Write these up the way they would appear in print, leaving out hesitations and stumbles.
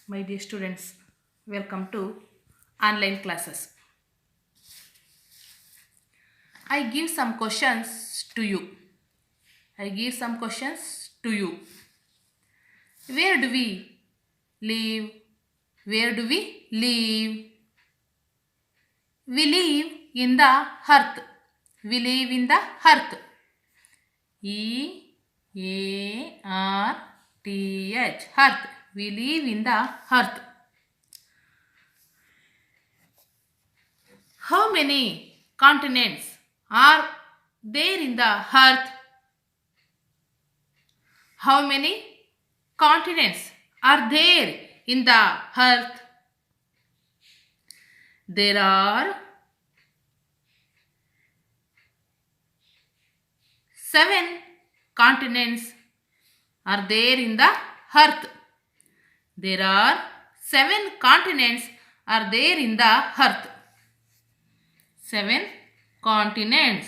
My dear students, welcome to online classes. I give some questions to you. I give some questions to you. Where do we live? Where do we live? We live in the earth. We live in the earth. E-A-R-T-H. Earth. We live in the earth. How many continents are there in the earth? How many continents are there in the earth? There are 7 continents are there in the earth. There are 7 continents are there in the earth. 7 continents.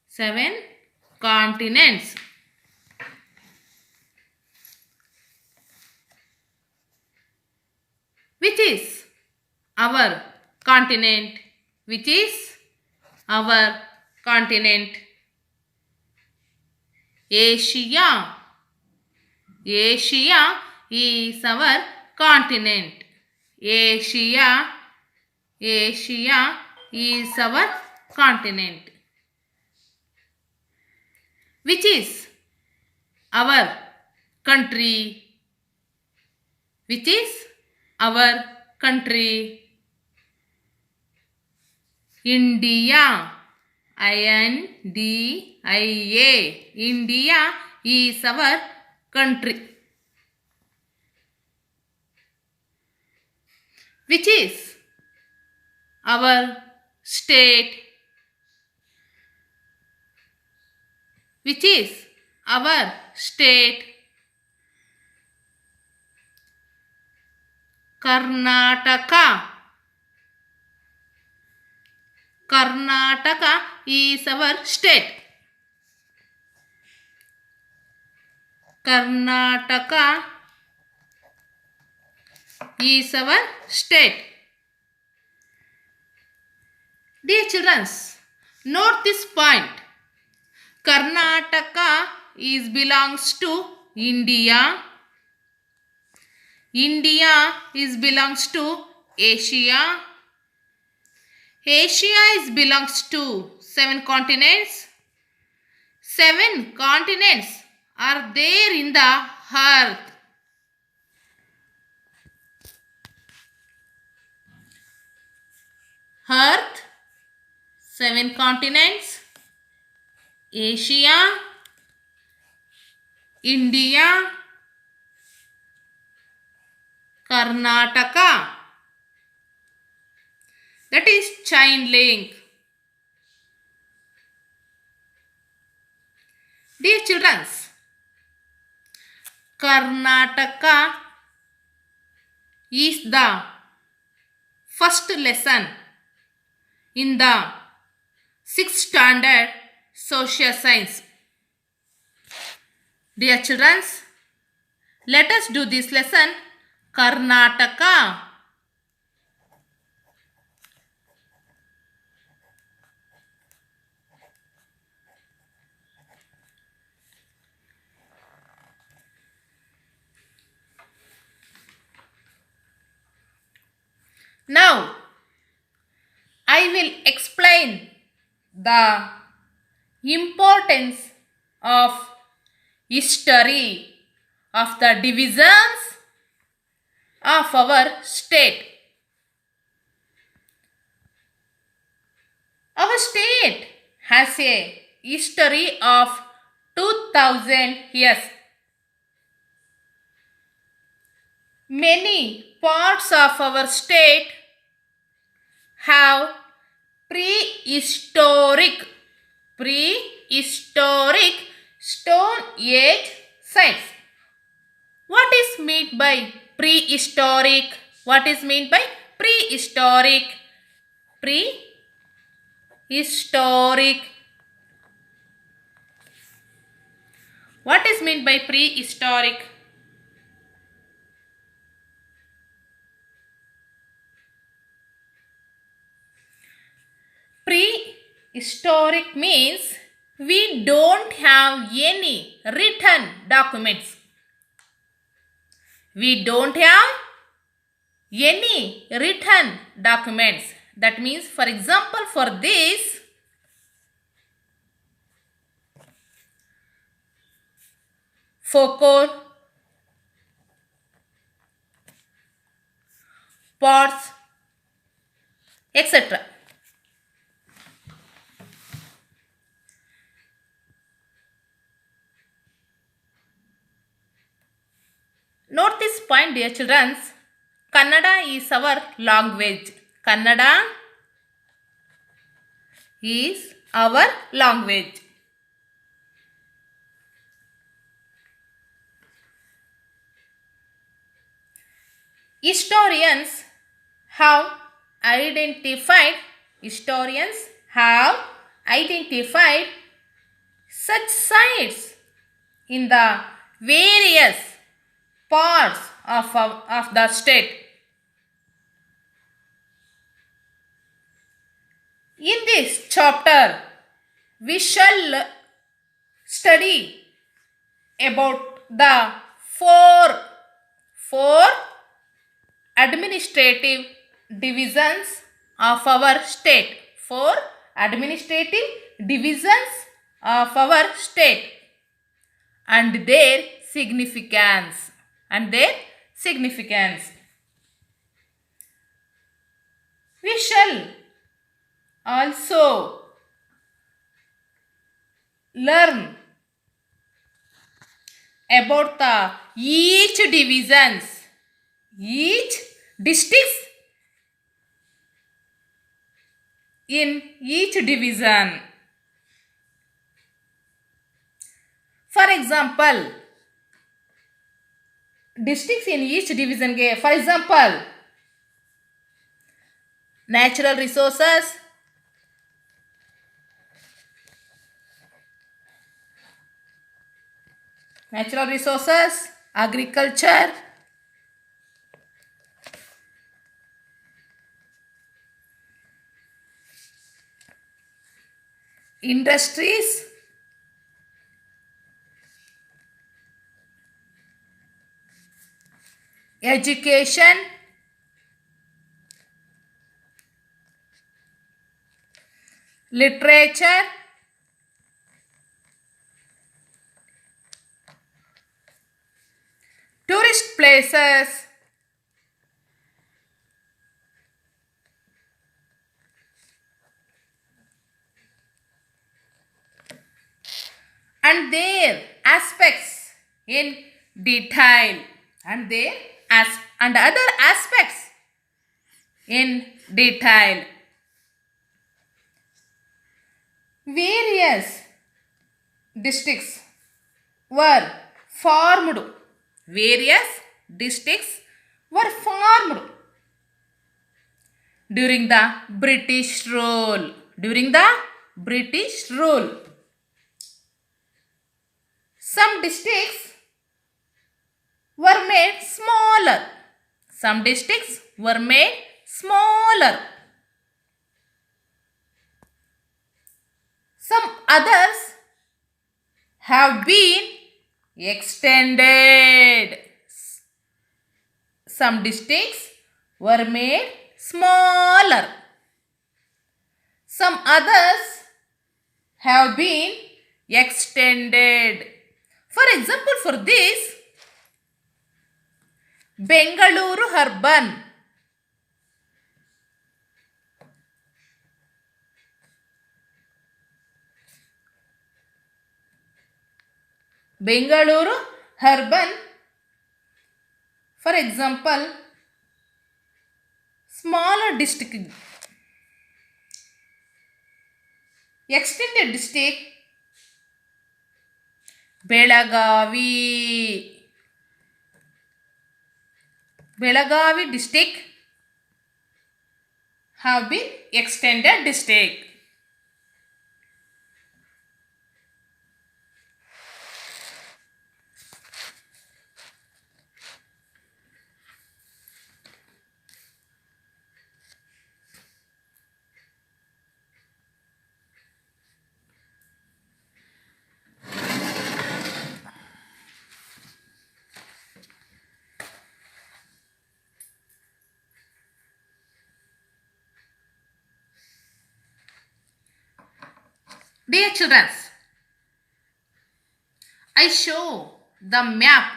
7 continents. Which is our continent? Which is our continent? Asia. Asia is our continent. Asia. Asia is our continent. Which is our country? Which is our country? India. I-N-D-I-A. India is our country. Which is our state? Which is our state? Karnataka. Karnataka is our state. Karnataka is our state. Dear children, note this point. Karnataka belongs to India. India belongs to Asia. Asia belongs to 7 continents. 7 continents are there in the earth. Earth, 7 continents. Asia, India, Karnataka. That is chain link. Dear children, Karnataka is the first lesson in the 6th standard social science. Dear children, let us do this lesson. Karnataka. Now, I will explain the importance of history of the divisions of our state. Our state has a history of 2000 years. Many parts of our state have prehistoric stone age sites. What is meant by prehistoric? What is meant by prehistoric? Prehistoric. What is meant by prehistoric? Prehistoric means we don't have any written documents. We don't have any written documents. That means, for example, for this, folklore, pots, etc. Note this point, dear children. Kannada is our language. Kannada is our language. Historians have identified such sites in the various parts of the state. In this chapter, we shall study about the four administrative divisions of our state. Four administrative divisions of our state and their significance. We shall also learn about the each districts in each division. For example, districts in each division के for example, natural resources, agriculture, industries, education, literature, tourist places, and their aspects in detail, and other aspects in detail. Various districts were formed during the British rule. Some districts were made smaller. Some others have been extended. Some districts were made smaller. Some others have been extended. For example, for this, Bengaluru urban, for example, smaller district, extended district, Belagavi district have been extended district. Dear children, I show the map.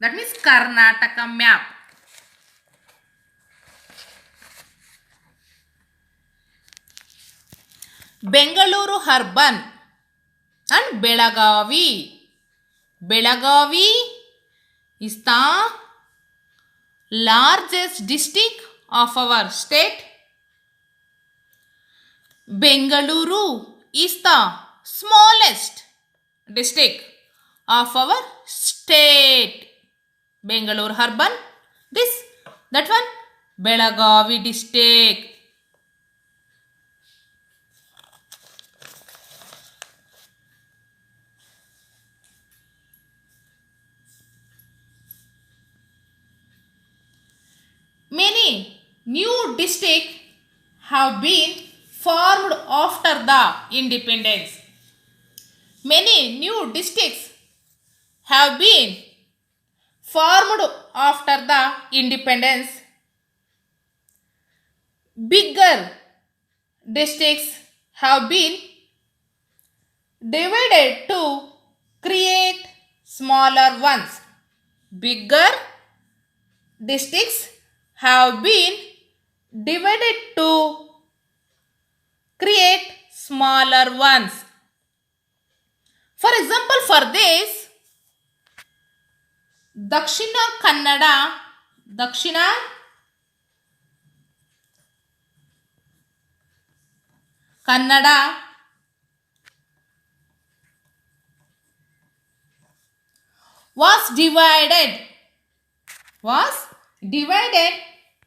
That means Karnataka map. Bengaluru urban and Belagavi. Belagavi is the largest district of our state. Bengaluru is the smallest district of our state. Bengaluru urban, that one, Belagavi district. Many new districts have been formed after the independence. Many new districts have been formed after the independence. Bigger districts have been divided to create smaller ones. Bigger districts have been divided to create smaller ones. For example, for this, Dakshina Kannada was divided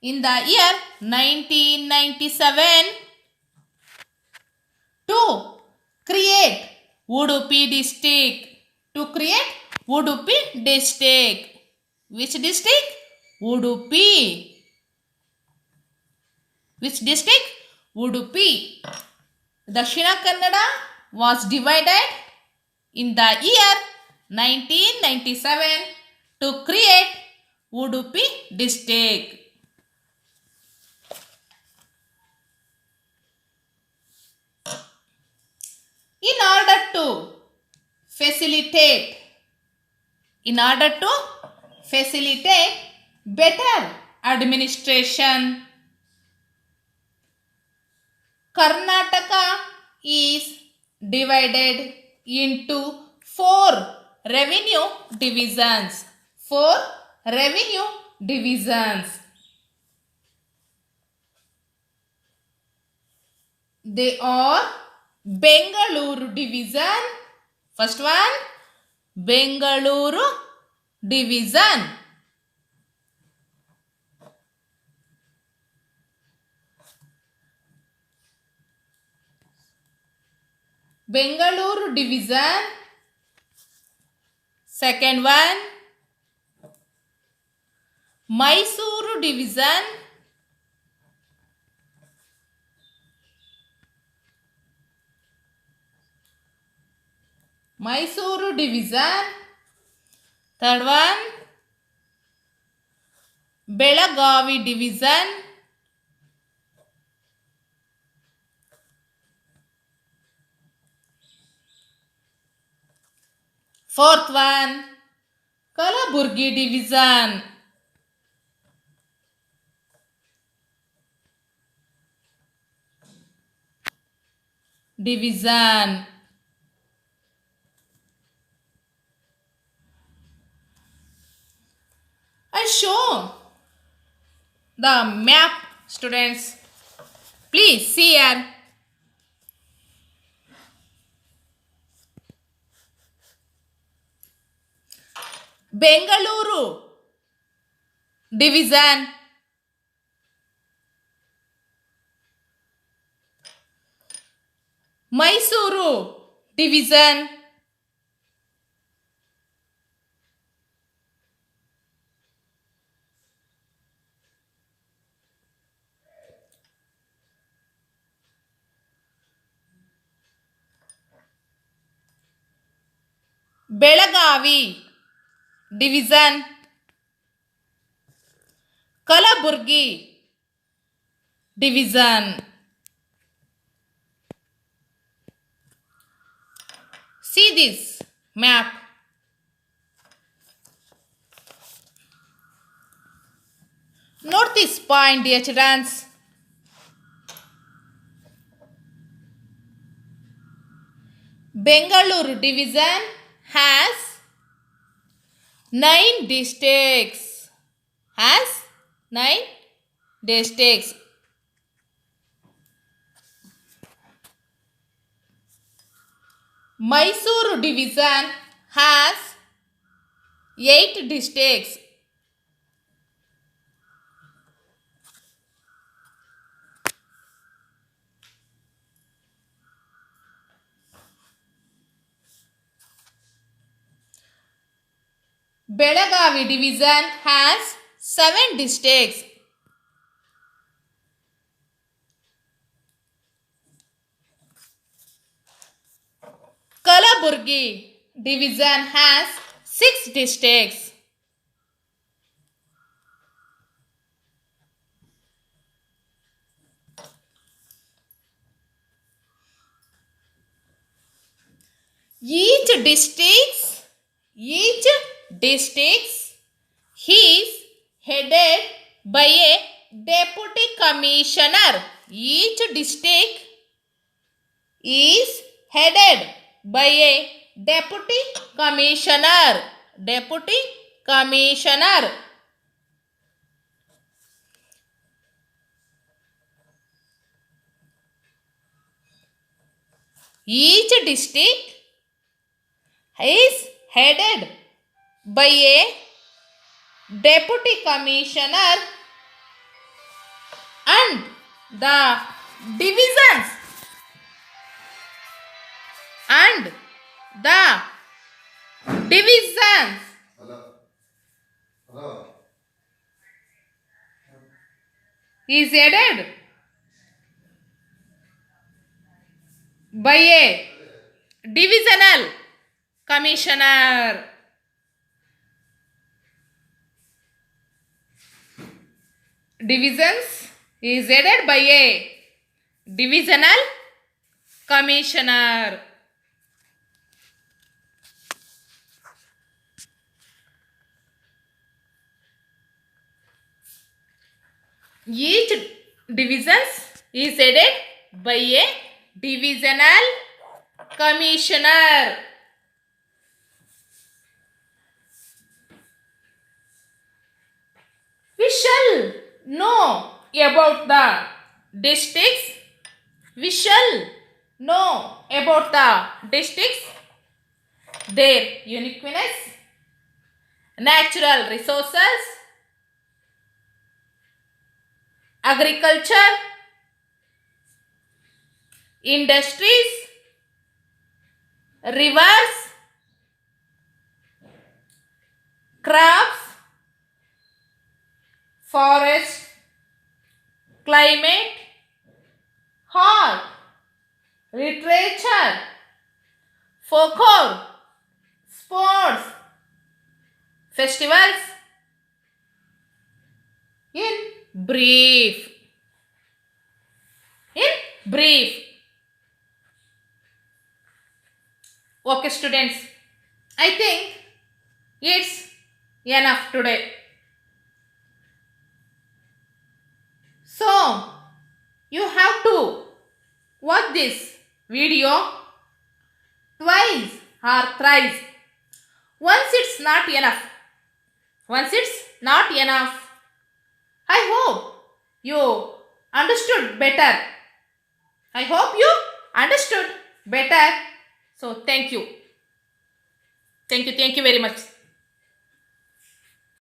in the year 1997 to create Udupi district. Which district? Udupi. Which district? Udupi. Dakshina Kannada was divided in the year 1997 to create Udupi district. In order to facilitate better administration, Karnataka is divided into 4 revenue divisions. They are Bengaluru division. First one, Bengaluru division. Bengaluru division. Second one, Mysuru division. Third one, Belagavi division. Fourth one, Kalaburgi division. I show the map, students. Please see here. Bengaluru division. Mysuru division. Belagavi division. Kalaburgi division. See this map. Note this point, dear children. Bengaluru division has 9 districts. Has 9 districts. Mysuru division has 8 districts. Belagavi division has 7 districts. Kalaburgi division has 6 districts. Each district is headed by a deputy commissioner. Each district is headed by a deputy commissioner. Deputy commissioner. Each district is headed by a deputy commissioner, and the divisions is headed by a divisional commissioner. Divisions is headed by a divisional commissioner. Each divisions is headed by a divisional commissioner. We shall know about the districts. We shall know about the districts, their uniqueness, natural resources, agriculture, industries, rivers, crops, forest, climate, art, literature, folklore, sports, festivals. In brief. Okay, students. I think it's enough today. So, you have to watch this video twice or thrice. Once it's not enough. I hope you understood better. So, thank you. Thank you very much.